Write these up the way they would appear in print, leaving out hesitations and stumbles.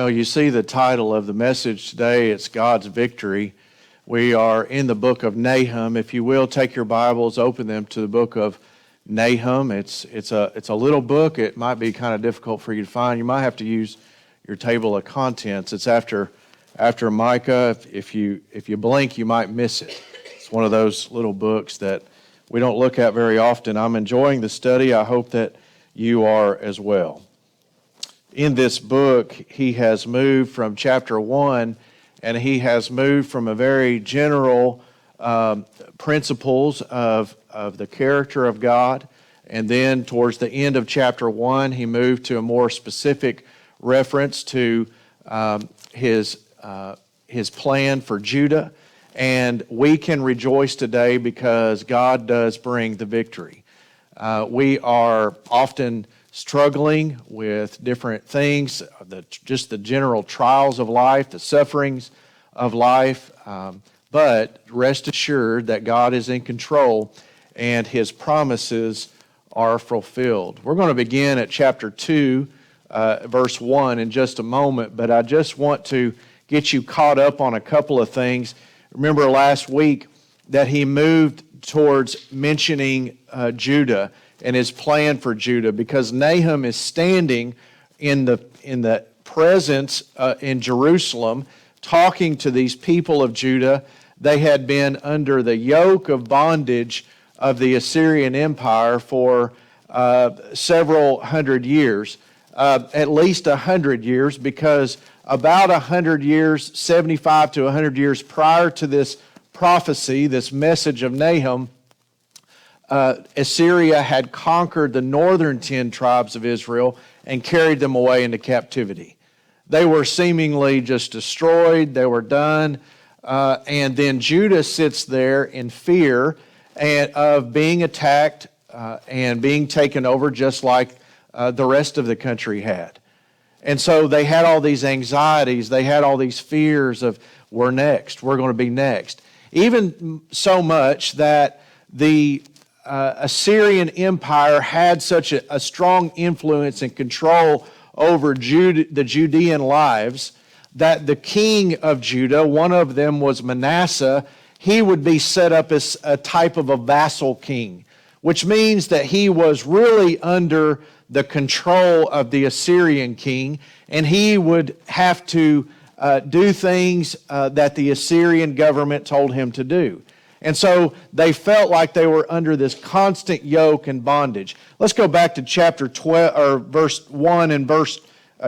Well, you see the title of the message today, it's God's Victory. We are in the book of Nahum. If you will, take your Bibles, open them to the book of Nahum. It's a little book. It might be kind of difficult for you to find. You might have to use your table of contents. It's after Micah. If you blink, you might miss it. It's one of those little books that we don't look at very often. I'm enjoying the study. I hope that you are as well. In this book, he has moved from chapter 1, and he has moved from a very general principles of the character of God, and then towards the end of chapter 1, he moved to a more specific reference to his plan for Judah, and we can rejoice today because God does bring the victory. We are often struggling with different things, just the general trials of life, the sufferings of life, but rest assured that God is in control and His promises are fulfilled. We're going to begin at chapter 2, verse 1 in just a moment, but I just want to get you caught up on a couple of things. Remember last week that he moved towards mentioning Judah and his plan for Judah, because Nahum is standing in the presence in Jerusalem, talking to these people of Judah. They had been under the yoke of bondage of the Assyrian Empire for several hundred years, at least 100 years, because about 100 years, 75 to 100 years prior to this prophecy, this message of Nahum, Assyria had conquered the northern 10 tribes of Israel and carried them away into captivity. They were seemingly just destroyed. They were done. And then Judah sits there in fear of being attacked and being taken over just like the rest of the country had. And so they had all these anxieties. They had all these fears of, we're next. We're going to be next. Even so much that the Assyrian Empire had such a strong influence and control over the Judean lives that the king of Judah, one of them was Manasseh, he would be set up as a type of a vassal king, which means that he was really under the control of the Assyrian king, and he would have to do things that the Assyrian government told him to do. And so they felt like they were under this constant yoke and bondage. Let's go back to chapter 12 or verse 1 and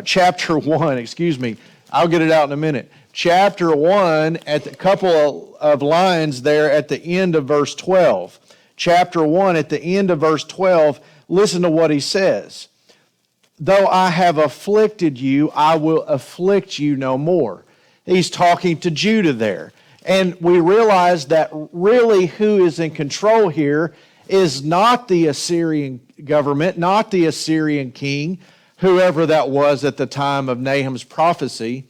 chapter 1, excuse me. I'll get it out in a minute. Chapter 1 at the couple of lines there at the end of verse 12. Chapter 1 at the end of verse 12, listen to what he says. Though I have afflicted you, I will afflict you no more. He's talking to Judah there. And we realize that really who is in control here is not the Assyrian government, not the Assyrian king, whoever that was at the time of Nahum's prophecy,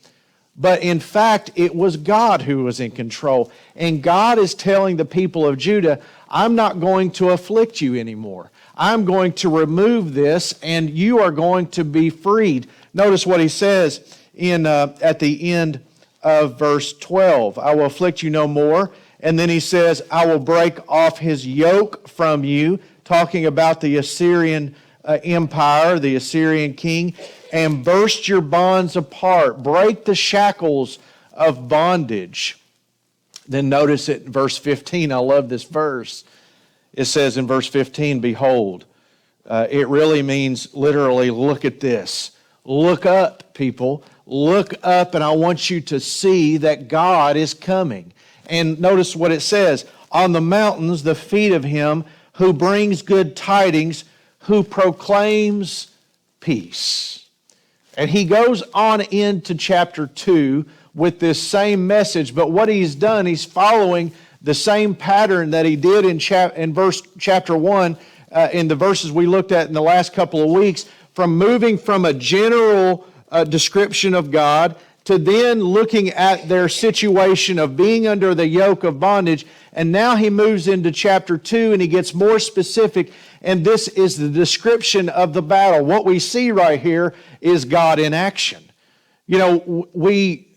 but in fact it was God who was in control. And God is telling the people of Judah, I'm not going to afflict you anymore. I'm going to remove this and you are going to be freed. Notice what he says at the end of verse 12. I will afflict you no more. And then he says, I will break off his yoke from you, talking about the Assyrian empire, the Assyrian king, and burst your bonds apart, break the shackles of bondage. Then notice it in verse 15. I love this verse. It says in verse 15, behold. It really means literally, look at this. Look up, people. Look up, and I want you to see that God is coming. And notice what it says. On the mountains, the feet of him who brings good tidings, who proclaims peace. And he goes on into chapter 2 with this same message, but what he's done, he's following the same pattern that he did in chapter 1, in the verses we looked at in the last couple of weeks, from moving from a general description of God to then looking at their situation of being under the yoke of bondage. And now he moves into chapter 2 and he gets more specific, and this is the description of the battle. What we see right here is God in action. You know, we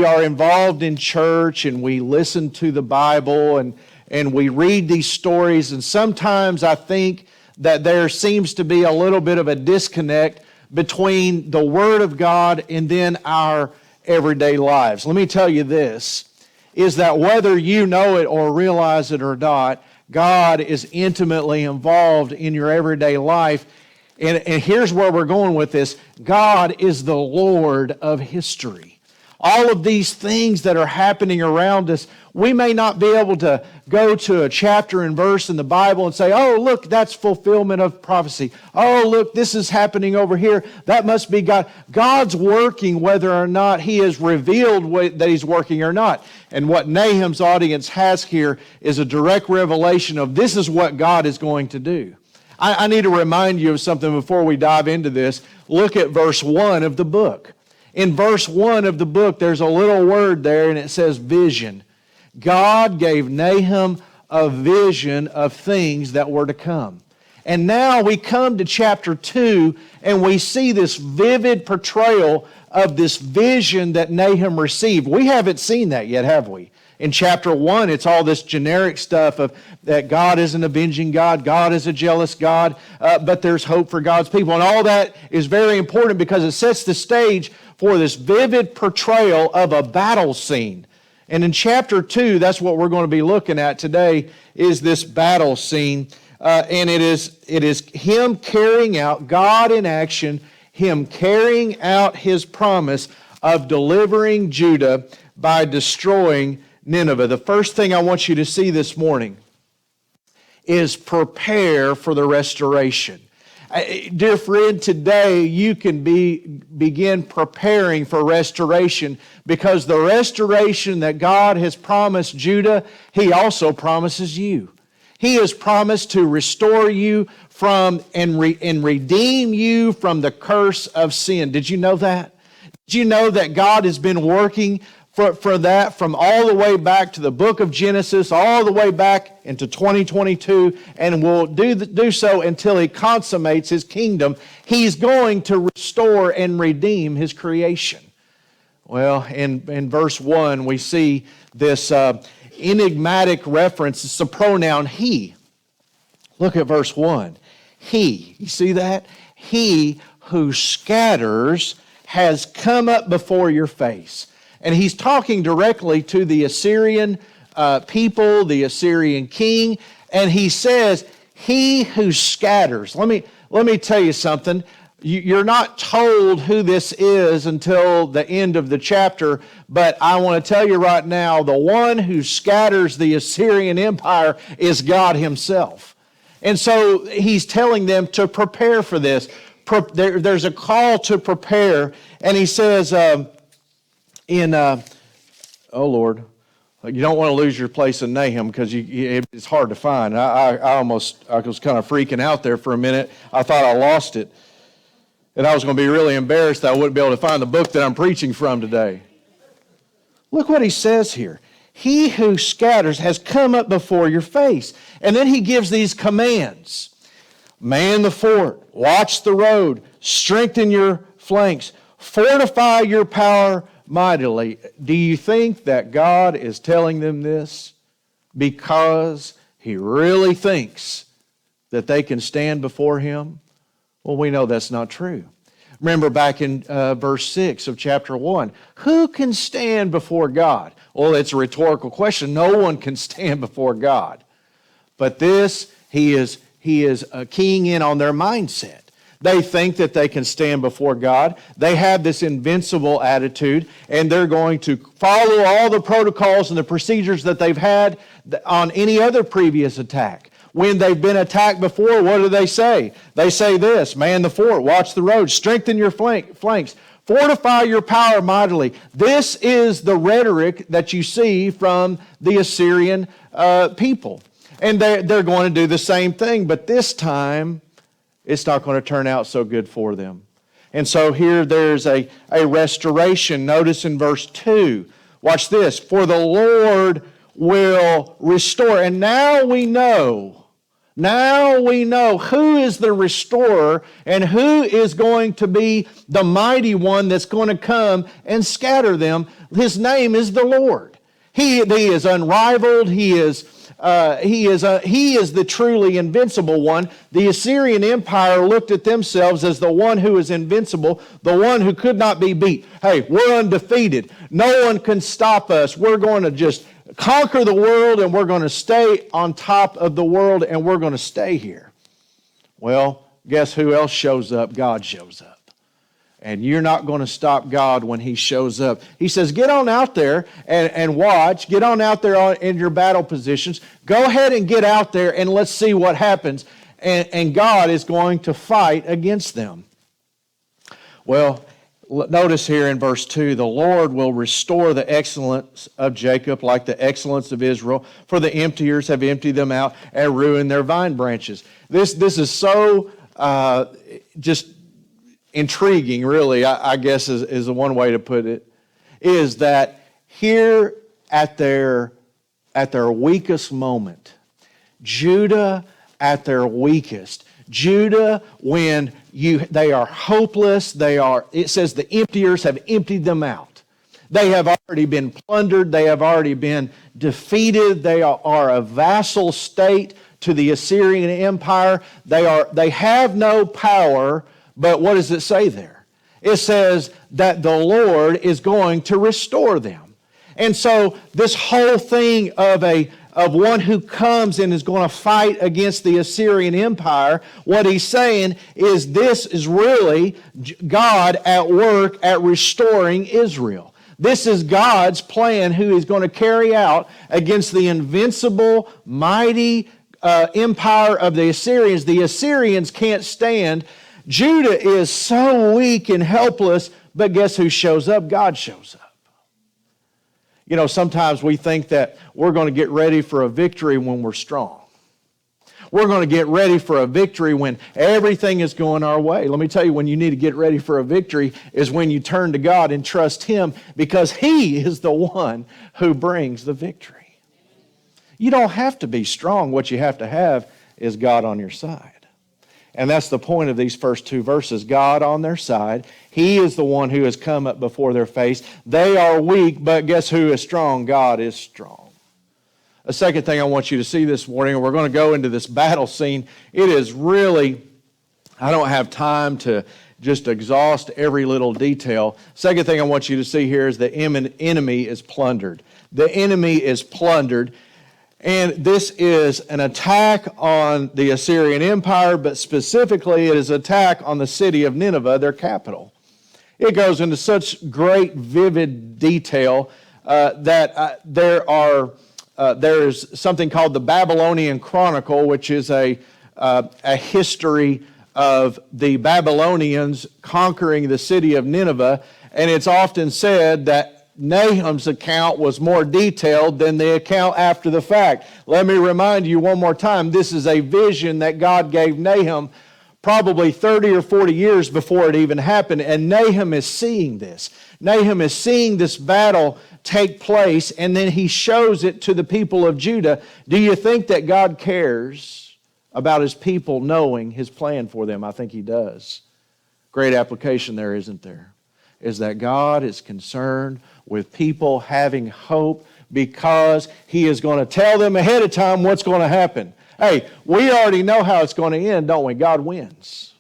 are involved in church and we listen to the Bible and we read these stories, and sometimes I think that there seems to be a little bit of a disconnect between the Word of God and then our everyday lives. Let me tell you this, is that whether you know it or realize it or not, God is intimately involved in your everyday life. And here's where we're going with this. God is the Lord of history. All of these things that are happening around us, we may not be able to go to a chapter and verse in the Bible and say, oh, look, that's fulfillment of prophecy. Oh, look, this is happening over here. That must be God. God's working whether or not He has revealed that He's working or not. And what Nahum's audience has here is a direct revelation of this is what God is going to do. I need to remind you of something before we dive into this. Look at verse 1 of the book. In verse 1 of the book, there's a little word there, and it says vision. God gave Nahum a vision of things that were to come. And now we come to chapter 2, and we see this vivid portrayal of this vision that Nahum received. We haven't seen that yet, have we? In chapter 1, it's all this generic stuff of that God is an avenging God, God is a jealous God, but there's hope for God's people. And all that is very important because it sets the stage for this vivid portrayal of a battle scene. And in chapter 2, that's what we're going to be looking at today, is this battle scene. And it is Him carrying out, God in action, Him carrying out His promise of delivering Judah by destroying Nineveh. The first thing I want you to see this morning is prepare for the restoration. Dear friend, today you can begin preparing for restoration because the restoration that God has promised Judah, He also promises you. He has promised to restore you from and redeem you from the curse of sin. Did you know that? Did you know that God has been working for that from all the way back to the book of Genesis, all the way back into 2022, and will do so until He consummates His kingdom? He's going to restore and redeem His creation. Well, in verse 1, we see this enigmatic reference. It's the pronoun He. Look at verse 1. He. You see that? He who scatters has come up before your face. And he's talking directly to the Assyrian people, the Assyrian king, and he says, He who scatters. Let me tell you something. You're not told who this is until the end of the chapter, but I want to tell you right now, the one who scatters the Assyrian Empire is God Himself. And so He's telling them to prepare for this. There's a call to prepare, and He says, oh Lord, you don't want to lose your place in Nahum because it's hard to find. I was kind of freaking out there for a minute. I thought I lost it. And I was going to be really embarrassed that I wouldn't be able to find the book that I'm preaching from today. Look what he says here. He who scatters has come up before your face. And then he gives these commands. Man the fort, watch the road, strengthen your flanks, fortify your power mightily. Do you think that God is telling them this because He really thinks that they can stand before Him? Well, we know that's not true. Remember back in verse 6 of chapter 1, who can stand before God? Well, it's a rhetorical question. No one can stand before God. But this, He is keying in on their mindset. They think that they can stand before God. They have this invincible attitude, and they're going to follow all the protocols and the procedures that they've had on any other previous attack. When they've been attacked before, what do they say? They say this, man the fort, watch the road, strengthen your flanks, fortify your power mightily. This is the rhetoric that you see from the Assyrian people. And they're going to do the same thing, but this time, it's not going to turn out so good for them. And so here there's a restoration. Notice in verse 2, watch this, for the Lord will restore. And now we know Now we know who is the restorer and who is going to be the mighty one that's going to come and scatter them. His name is the Lord. He is unrivaled. He is the truly invincible one. The Assyrian Empire looked at themselves as the one who is invincible, the one who could not be beat. Hey, we're undefeated. No one can stop us. We're going to just conquer the world, and we're going to stay on top of the world, and we're going to stay here. Well, guess who else shows up? God shows up. And you're not going to stop God when He shows up. He says, get on out there and watch. Get on out there in your battle positions. Go ahead and get out there and let's see what happens. And God is going to fight against them. Well, notice here in verse 2, the Lord will restore the excellence of Jacob like the excellence of Israel, for the emptiers have emptied them out and ruined their vine branches. This is so just intriguing, really, I guess is the one way to put it, is that here at their weakest moment, Judah at their weakest, Judah when they are hopeless, it says the emptiers have emptied them out. They have already been plundered, they have already been defeated, they are a vassal state to the Assyrian Empire. They have no power. But what does it say there? It says that the Lord is going to restore them. And so this whole thing of one who comes and is going to fight against the Assyrian Empire, what he's saying is this is really God at work at restoring Israel. This is God's plan who is going to carry out against the invincible, mighty empire of the Assyrians. The Assyrians can't stand. Judah is so weak and helpless, but guess who shows up? God shows up. You know, sometimes we think that we're going to get ready for a victory when we're strong. We're going to get ready for a victory when everything is going our way. Let me tell you, when you need to get ready for a victory is when you turn to God and trust Him, because He is the one who brings the victory. You don't have to be strong. What you have to have is God on your side. And that's the point of these first two verses. God on their side. He is the one who has come up before their face. They are weak, but guess who is strong? God is strong. A second thing I want you to see this morning, and we're going to go into this battle scene. It is really, I don't have time to just exhaust every little detail. Second thing I want you to see here is the enemy is plundered. The enemy is plundered. And this is an attack on the Assyrian Empire, but specifically it is an attack on the city of Nineveh, their capital. It goes into such great, vivid detail that there's something called the Babylonian Chronicle, which is a history of the Babylonians conquering the city of Nineveh. And it's often said that Nahum's account was more detailed than the account after the fact. Let me remind you one more time, this is a vision that God gave Nahum probably 30 or 40 years before it even happened, and Nahum is seeing this. Nahum is seeing this battle take place, and then he shows it to the people of Judah. Do you think that God cares about His people knowing His plan for them? I think He does. Great application there, isn't there? Is that God is concerned with people having hope because He is going to tell them ahead of time what's going to happen. Hey, we already know how it's going to end, don't we? God wins.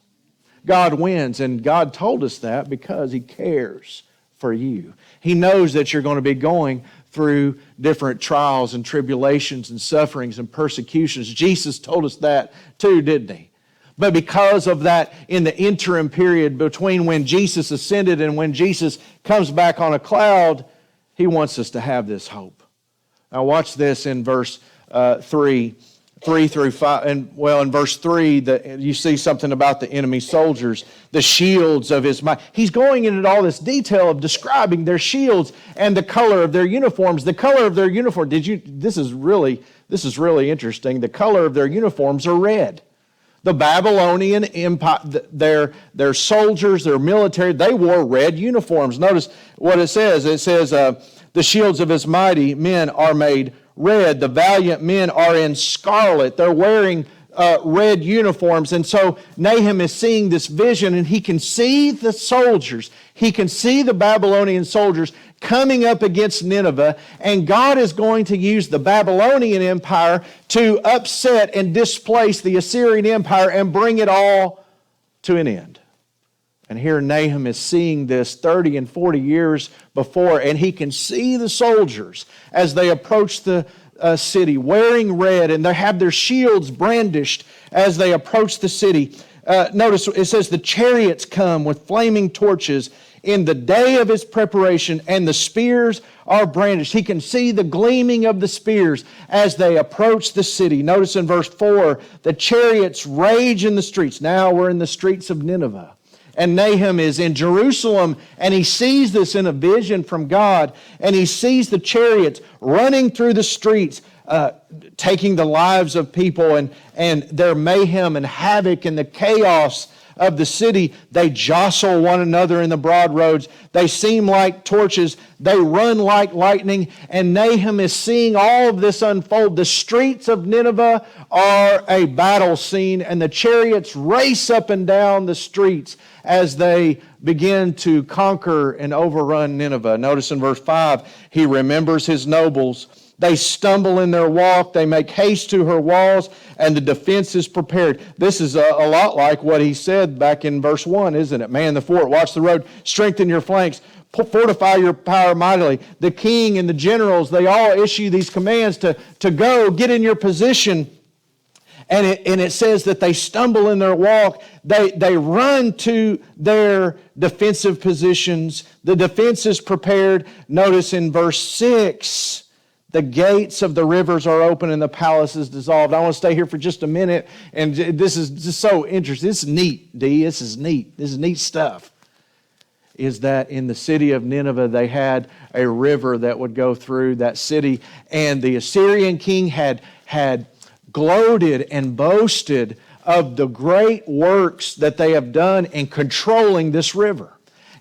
God wins, and God told us that because He cares for you. He knows that you're going to be going through different trials and tribulations and sufferings and persecutions. Jesus told us that too, didn't He? But because of that, in the interim period between when Jesus ascended and when Jesus comes back on a cloud, He wants us to have this hope. Now watch this in verse 3 through 5. And well, in verse 3, you see something about the enemy soldiers, the shields of his might. He's going into all this detail of describing their shields and the color of their uniforms. The color of their uniform, this is really interesting. The color of their uniforms are red. The Babylonian Empire, their soldiers, their military, they wore red uniforms. Notice what it says. It says, the shields of his mighty men are made red. The valiant men are in scarlet. They're wearing red uniforms. And so Nahum is seeing this vision, and he can see the soldiers. He can see the Babylonian soldiers coming up against Nineveh, and God is going to use the Babylonian Empire to upset and displace the Assyrian Empire and bring it all to an end. And here Nahum is seeing this 30 and 40 years before, and he can see the soldiers as they approach the city wearing red, and they have their shields brandished as they approach the city. Notice it says the chariots come with flaming torches in the day of his preparation, and the spears are brandished. He can see the gleaming of the spears as they approach the city. Notice in verse 4, the chariots rage in the streets. Now we're in the streets of Nineveh. And Nahum is in Jerusalem, and he sees this in a vision from God, and he sees the chariots running through the streets, taking the lives of people, and their mayhem and havoc and the chaos of the city. They jostle one another in the broad roads. They seem like torches. They run like lightning. And Nahum is seeing all of this unfold. The streets of Nineveh are a battle scene, and the chariots race up and down the streets as they begin to conquer and overrun Nineveh. Notice in verse 5, he remembers his nobles. They stumble in their walk. They make haste to her walls, and the defense is prepared. This is a lot like what he said back in verse 1, isn't it? Man the fort, watch the road, strengthen your flanks, fortify your power mightily. The king and the generals, they all issue these commands to go, get in your position. And it says that they stumble in their walk. They run to their defensive positions. The defense is prepared. Notice in verse 6, the gates of the rivers are open and the palace is dissolved. I want to stay here for just a minute. And this is just so interesting. This is neat, D. This is neat. This is neat stuff. Is that in the city of Nineveh, they had a river that would go through that city. And the Assyrian king had gloated and boasted of the great works that they have done in controlling this river.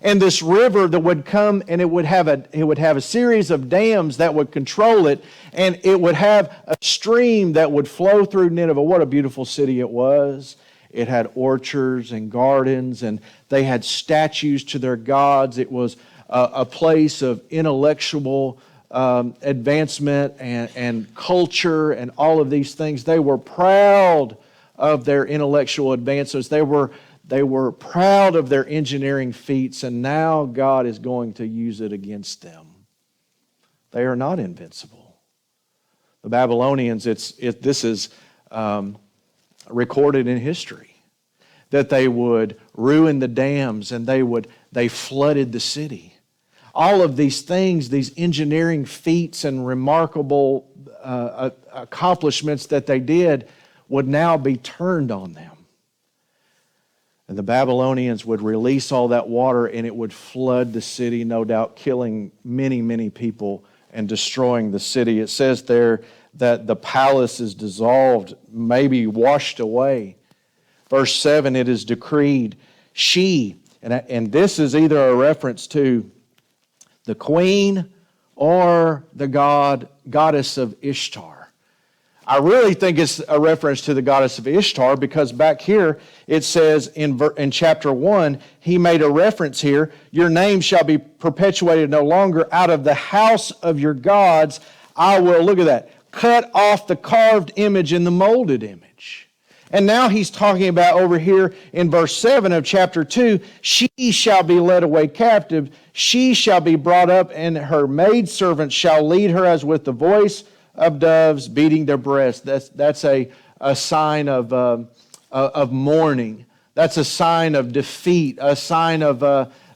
And this river that would come, and it would have a series of dams that would control it, and it would have a stream that would flow through Nineveh. What a beautiful city it was. It had orchards and gardens, and they had statues to their gods. It was a place of intellectual advancement and culture and all of these things. They were proud of their intellectual advances. They were proud of their engineering feats, and now God is going to use it against them. They are not invincible. The Babylonians, this is recorded in history, that they would ruin the dams and they flooded the city. All of these things, these engineering feats and remarkable accomplishments that they did would now be turned on them. And the Babylonians would release all that water, and it would flood the city, no doubt killing many, many people and destroying the city. It says there that the palace is dissolved, maybe washed away. Verse 7, it is decreed, she, and this is either a reference to the queen or the goddess of Ishtar. I really think it's a reference to the goddess of Ishtar, because back here it says in chapter 1, he made a reference here, your name shall be perpetuated no longer. Out of the house of your gods I will, look at that, cut off the carved image and the molded image. And now he's talking about over here in verse 7 of chapter 2, she shall be led away captive, she shall be brought up, and her maidservants shall lead her as with the voice of doves beating their breasts. That's a sign of mourning. That's a sign of defeat, a sign of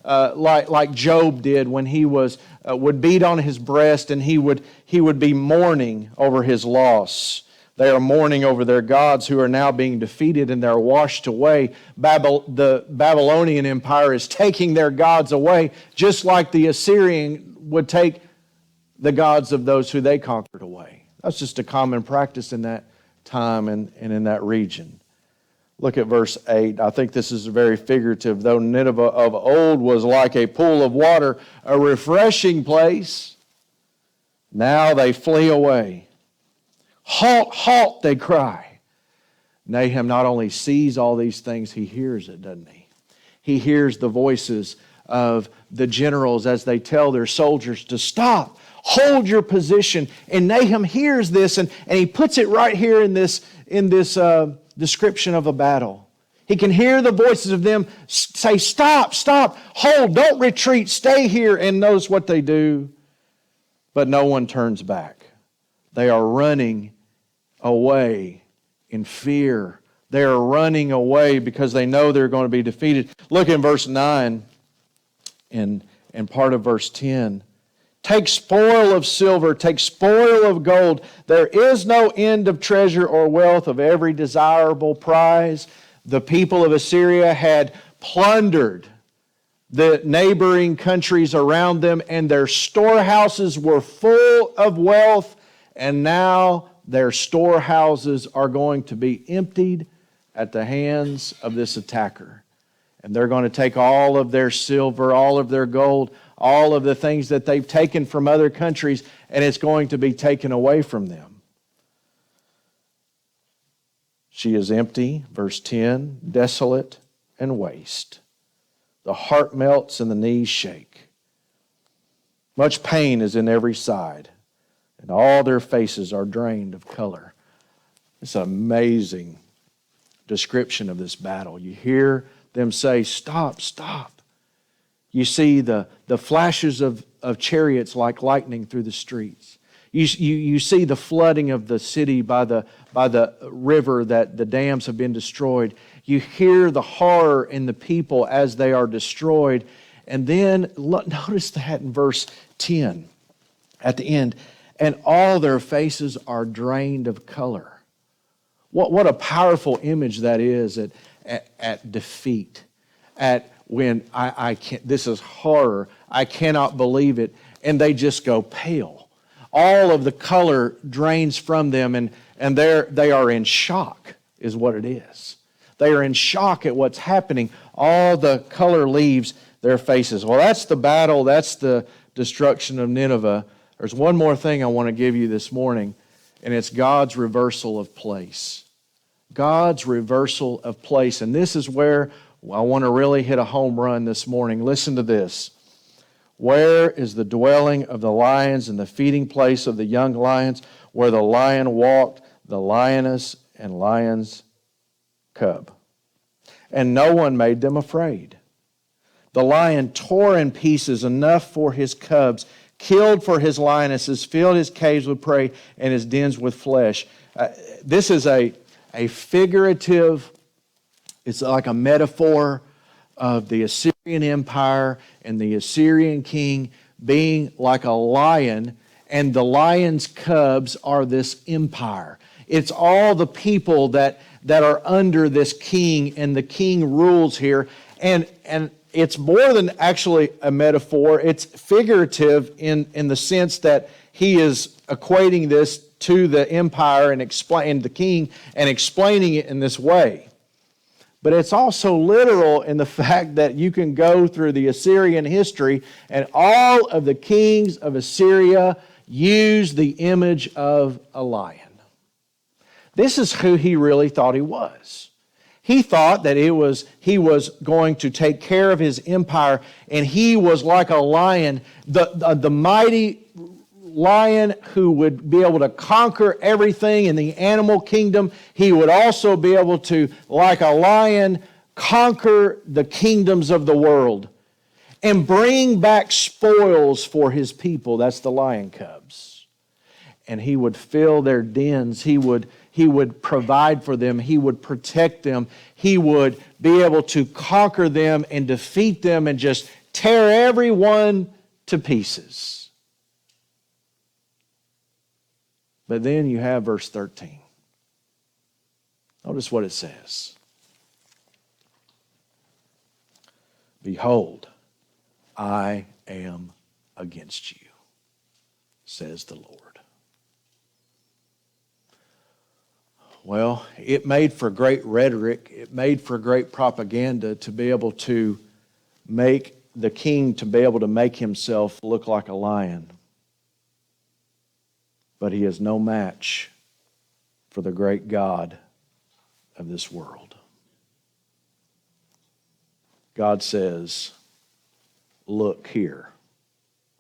like Job did when he would beat on his breast, and he would be mourning over his loss. They are mourning over their gods who are now being defeated, and they're washed away. The Babylonian Empire is taking their gods away, just like the Assyrian would take the gods of those who they conquered away. That's just a common practice in that time and in that region. Look at verse 8. I think this is very figurative. Though Nineveh of old was like a pool of water, a refreshing place, now they flee away. Halt, halt, they cry. Nahum not only sees all these things, he hears it, doesn't he? He hears the voices of the generals as they tell their soldiers to stop, hold your position. And Nahum hears this, and he puts it right here in this description of a battle. He can hear the voices of them say, stop, stop, hold, don't retreat, stay here. And notice what they do. But no one turns back. They are running away in fear. They are running away because they know they're going to be defeated. Look in verse 9 and part of verse 10. Take spoil of silver, take spoil of gold. There is no end of treasure or wealth of every desirable prize. The people of Assyria had plundered the neighboring countries around them, and their storehouses were full of wealth, and now their storehouses are going to be emptied at the hands of this attacker. And they're going to take all of their silver, all of their gold, all of the things that they've taken from other countries, and it's going to be taken away from them. She is empty, verse 10, desolate and waste. The heart melts and the knees shake. Much pain is in every side, and all their faces are drained of color. It's an amazing description of this battle. You hear them say, stop, stop. You see the flashes of chariots like lightning through the streets. You see the flooding of the city by the river that the dams have been destroyed. You hear the horror in the people as they are destroyed. And then notice that in verse 10 at the end. And all their faces are drained of color. What a powerful image that is at defeat. At when I can't, this is horror. I cannot believe it. And they just go pale. All of the color drains from them, and they are in shock, is what it is. They are in shock at what's happening. All the color leaves their faces. Well, that's the battle. That's the destruction of Nineveh. There's one more thing I want to give you this morning, and it's God's reversal of place. God's reversal of place. And this is where I want to really hit a home run this morning. Listen to this. Where is the dwelling of the lions and the feeding place of the young lions, where the lion walked, the lioness and lion's cub? And no one made them afraid. The lion tore in pieces enough for his cubs, killed for his lionesses, filled his caves with prey and his dens with flesh. This is a figurative, it's like a metaphor of the Assyrian Empire and the Assyrian king being like a lion, and the lion's cubs are this empire. It's all the people that are under this king, and the king rules here. And it's more than actually a metaphor. It's figurative in the sense that he is equating this to the empire and the king and explaining it in this way. But it's also literal in the fact that you can go through the Assyrian history, and all of the kings of Assyria use the image of a lion. This is who he really thought he was. He thought that he was going to take care of his empire, and he was like a lion, the mighty lion who would be able to conquer everything in the animal kingdom. He would also be able to, like a lion, conquer the kingdoms of the world and bring back spoils for his people. That's the lion cubs. And he would fill their dens. He would provide for them. He would protect them. He would be able to conquer them and defeat them and just tear everyone to pieces. But then you have verse 13. Notice what it says. Behold, I am against you, says the Lord. Well, it made for great rhetoric. It made for great propaganda to be able to make the king to be able to make himself look like a lion. But he is no match for the great God of this world. God says, look here,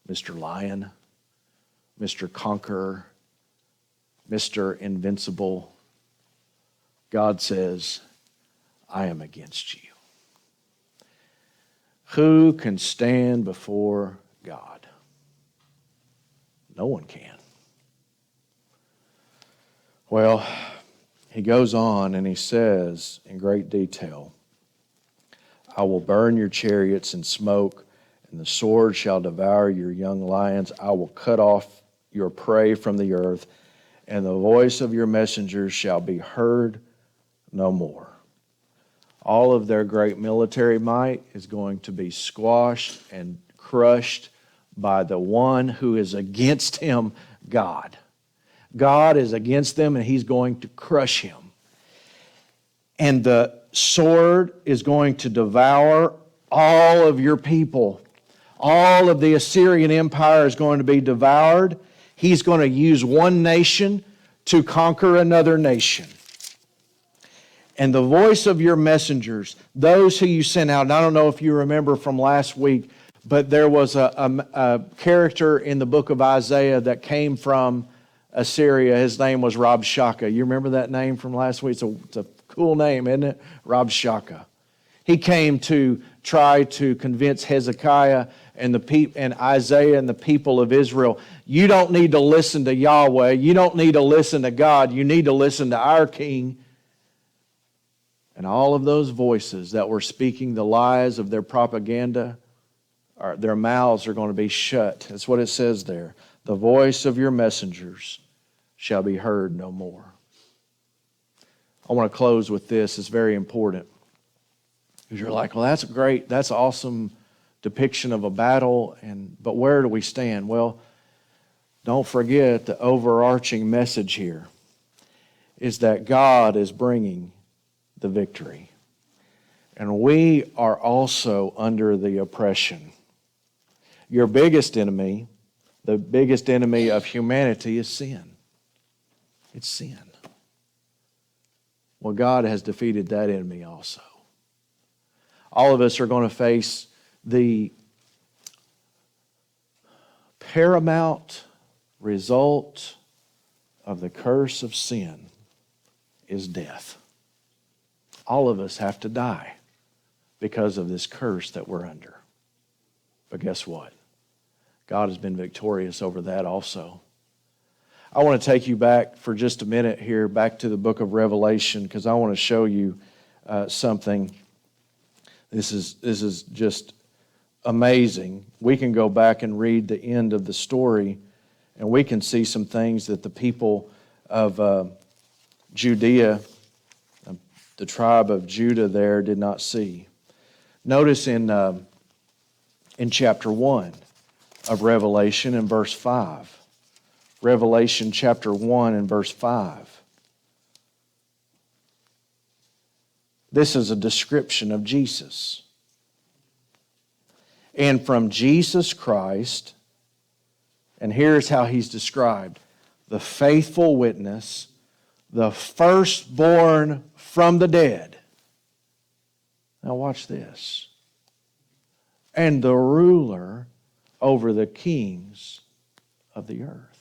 Mr. Lion, Mr. Conqueror, Mr. Invincible. God says, I am against you. Who can stand before God? No one can. Well, he goes on and he says in great detail, I will burn your chariots in smoke, and the sword shall devour your young lions. I will cut off your prey from the earth, and the voice of your messengers shall be heard no more. All of their great military might is going to be squashed and crushed by the one who is against him, God. God is against them, and he's going to crush him. And the sword is going to devour all of your people. All of the Assyrian Empire is going to be devoured. He's going to use one nation to conquer another nation. And the voice of your messengers, those who you sent out, and I don't know if you remember from last week, but there was a character in the book of Isaiah that came from Assyria. His name was Rabshakeh. You remember that name from last week? It's a cool name, isn't it? Rabshakeh. He came to try to convince Hezekiah and Isaiah and the people of Israel, you don't need to listen to Yahweh. You don't need to listen to God. You need to listen to our king. And all of those voices that were speaking the lies of their propaganda, their mouths are going to be shut. That's what it says there. The voice of your messengers shall be heard no more. I want to close with this. It's very important. Because you're like, well, that's great. That's an awesome depiction of a battle. But where do we stand? Well, don't forget the overarching message here is that God is bringing the victory. And we are also under the oppression. Your biggest enemy, the biggest enemy of humanity is sin. It's sin. Well, God has defeated that enemy also. All of us are going to face the paramount result of the curse of sin is death. All of us have to die because of this curse that we're under. But guess what? God has been victorious over that also. I want to take you back for just a minute here, back to the book of Revelation, because I want to show you something. This is just amazing. We can go back and read the end of the story, and we can see some things that the people of Judea, the tribe of Judah there, did not see. Notice in chapter 1 of Revelation in verse 5. Revelation chapter 1 and verse 5. This is a description of Jesus. And from Jesus Christ, and here's how he's described, the faithful witness, the firstborn from the dead. Now watch this. And the ruler over the kings of the earth.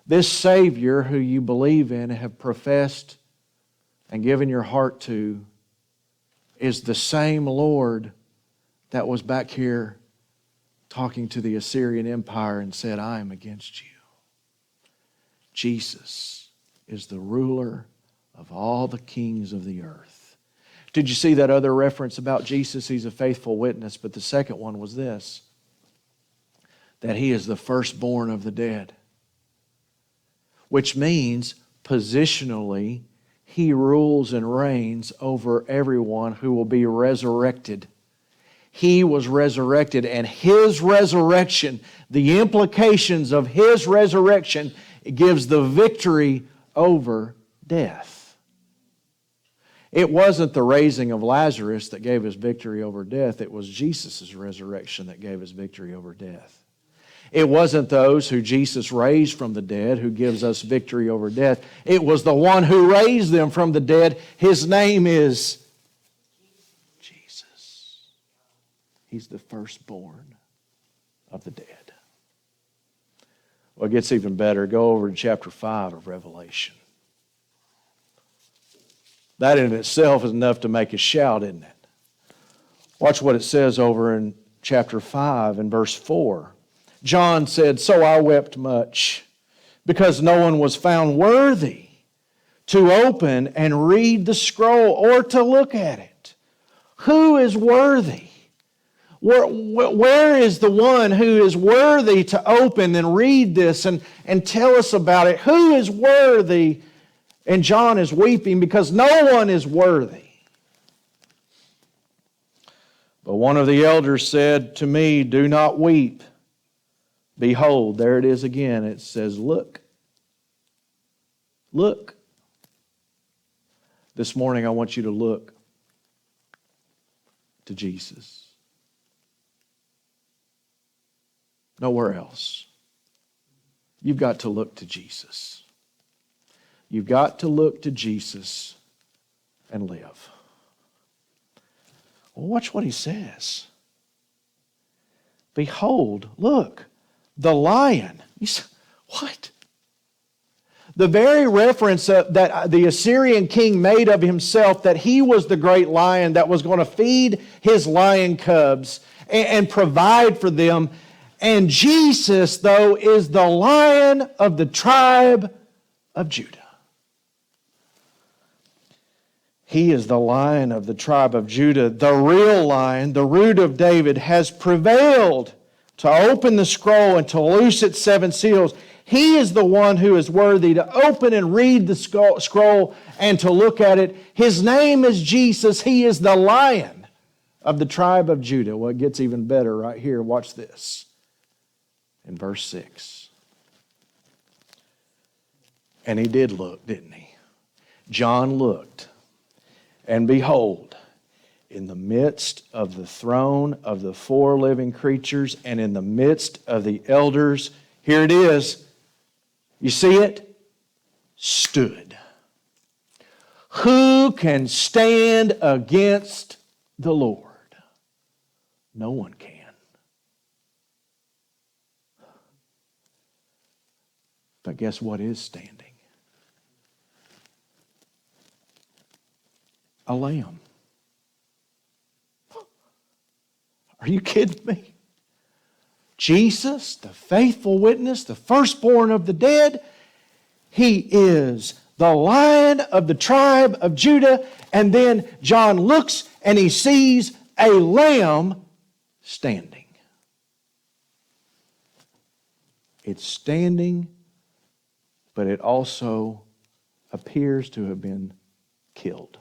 This Savior who you believe in, have professed and given your heart to, is the same Lord that was back here talking to the Assyrian Empire and said, I am against you. Jesus is the ruler of all the kings of the earth. Did you see that other reference about Jesus? He's a faithful witness, but the second one was this, that he is the firstborn of the dead. Which means, positionally, he rules and reigns over everyone who will be resurrected. He was resurrected, and his resurrection, the implications of his resurrection, gives the victory over death. It wasn't the raising of Lazarus that gave us victory over death. It was Jesus' resurrection that gave us victory over death. It wasn't those who Jesus raised from the dead who gives us victory over death. It was the one who raised them from the dead. His name is Jesus. He's the firstborn of the dead. Well, it gets even better. Go over to chapter 5 of Revelation. That in itself is enough to make us shout, isn't it? Watch what it says over in chapter 5 and verse 4. John said, "So I wept much, because no one was found worthy to open and read the scroll or to look at it." Who is worthy? Where is the one who is worthy to open and read this and tell us about it? Who is worthy? And John is weeping because no one is worthy. But one of the elders said to me, "Do not weep. Behold," there it is again. It says, "Look. Look." This morning I want you to look to Jesus. Nowhere else. You've got to look to Jesus. You've got to look to Jesus and live. Well, watch what he says. "Behold, look, the lion." You say, what? The very reference that the Assyrian king made of himself, that he was the great lion that was going to feed his lion cubs and provide for them. And Jesus, though, is the Lion of the tribe of Judah. He is the Lion of the tribe of Judah. The real Lion, the Root of David, has prevailed to open the scroll and to loose its 7 seals. He is the one who is worthy to open and read the scroll and to look at it. His name is Jesus. He is the Lion of the tribe of Judah. Well, it gets even better right here. Watch this. In verse 6. And he did look, didn't he? John looked, and behold, in the midst of the throne of the 4 living creatures and in the midst of the elders, here it is. You see it? Stood. Who can stand against the Lord? No one can. But guess what is standing? A lamb. Are you kidding me? Jesus, the faithful witness, the firstborn of the dead, he is the Lion of the tribe of Judah. And then John looks and he sees a lamb standing. It's standing, but it also appears to have been killed.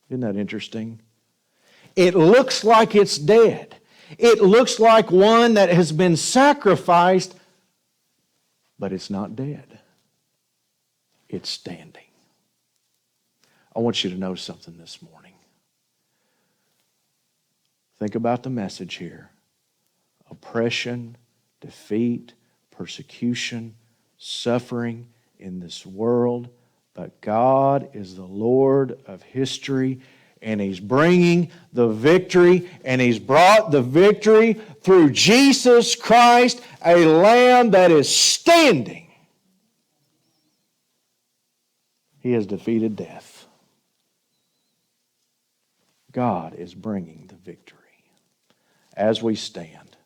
Isn't that interesting? It looks like it's dead. It looks like one that has been sacrificed, but it's not dead. It's standing. I want you to know something this morning. Think about the message here. Oppression, defeat, persecution, suffering in this world, but God is the Lord of history, and He's bringing the victory, and He's brought the victory through Jesus Christ, a Lamb that is standing. He has defeated death. God is bringing the victory. As we stand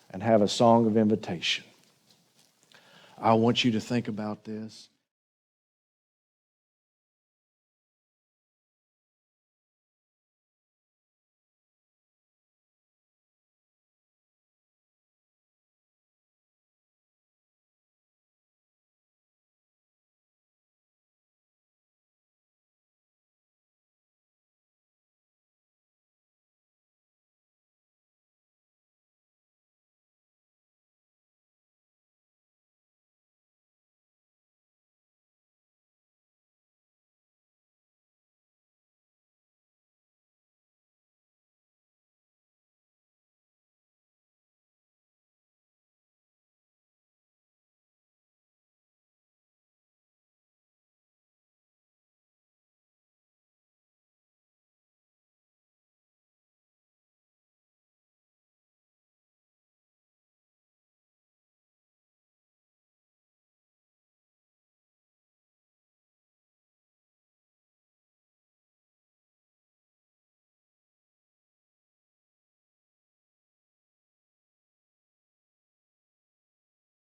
and have a song of invitation, I want you to think about this.